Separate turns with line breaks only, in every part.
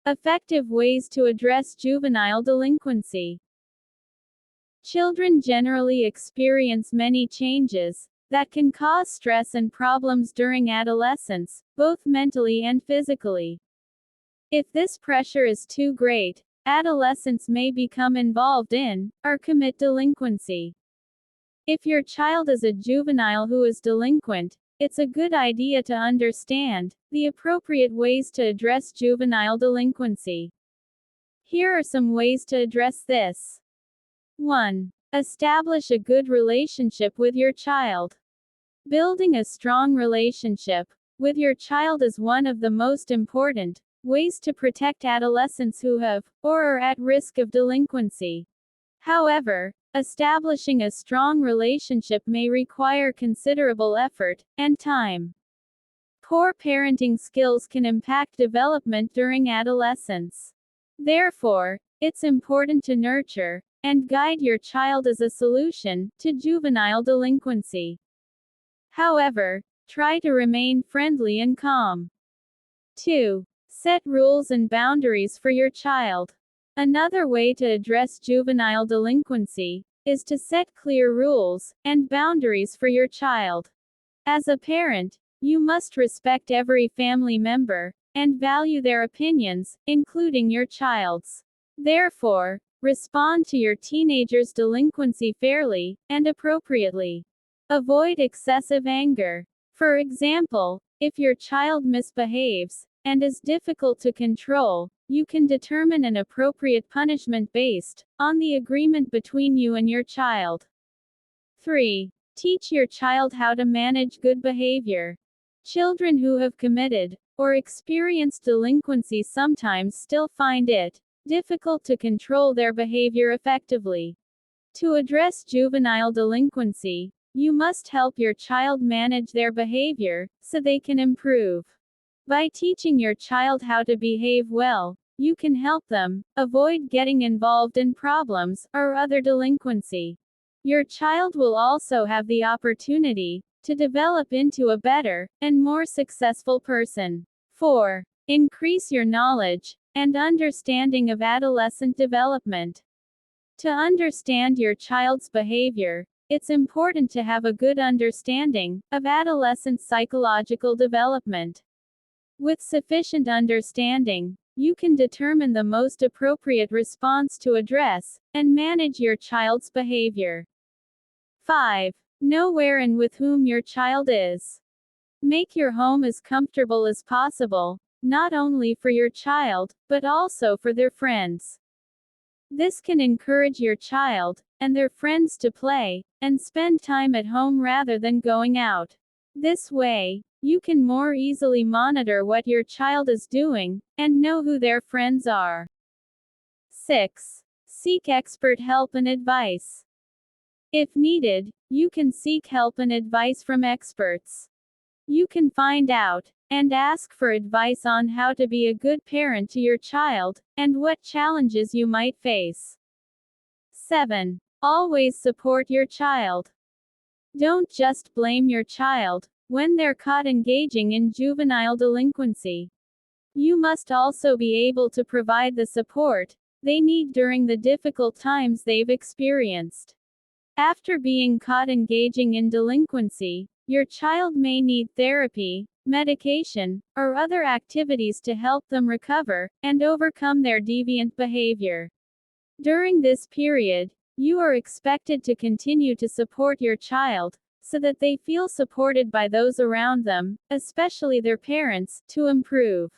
Effective ways to address juvenile delinquency. Children generally experience many changes that can cause stress and problems during adolescence, both mentally and physically. If this pressure is too great, adolescents may become involved in, or commit delinquency. If your child is a juvenile who is delinquent, it's a good idea to understand the appropriate ways to address juvenile delinquency. Here are some ways to address this. 1. Establish a good relationship with your child. Building a strong relationship with your child is one of the most important ways to protect adolescents who have, or are at risk of delinquency. However, establishing a strong relationship may require considerable effort and time. Poor parenting skills can impact development during adolescence. Therefore, it's important to nurture and guide your child as a solution to juvenile delinquency. However, try to remain friendly and calm. 2. Set rules and boundaries for your child. Another way to address juvenile delinquency is to set clear rules and boundaries for your child. As a parent, you must respect every family member and value their opinions, including your child's. Therefore, respond to your teenager's delinquency fairly and appropriately. Avoid excessive anger. For example, if your child misbehaves and is difficult to control, you can determine an appropriate punishment based on the agreement between you and your child. 3. Teach your child how to manage good behavior. Children who have committed or experienced delinquency sometimes still find it difficult to control their behavior effectively. To address juvenile delinquency, you must help your child manage their behavior so they can improve. By teaching your child how to behave well, you can help them avoid getting involved in problems or other delinquency. Your child will also have the opportunity to develop into a better and more successful person. 4. Increase your knowledge and understanding of adolescent development. To understand your child's behavior, it's important to have a good understanding of adolescent psychological development. With sufficient understanding, you can determine the most appropriate response to address and manage your child's behavior. 5. Know where and with whom your child is. Make your home as comfortable as possible, not only for your child, but also for their friends. This can encourage your child and their friends to play and spend time at home rather than going out. This way, you can more easily monitor what your child is doing and know who their friends are. 6. Seek expert help and advice. If needed, you can seek help and advice from experts. You can find out and ask for advice on how to be a good parent to your child and what challenges you might face. 7. Always support your child. Don't just blame your child when they're caught engaging in juvenile delinquency. You must also be able to provide the support they need during the difficult times they've experienced. After being caught engaging in delinquency, your child may need therapy, medication, or other activities to help them recover and overcome their deviant behavior. During this period, you are expected to continue to support your child so that they feel supported by those around them, especially their parents, to improve.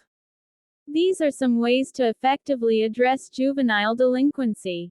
These are some ways to effectively address juvenile delinquency.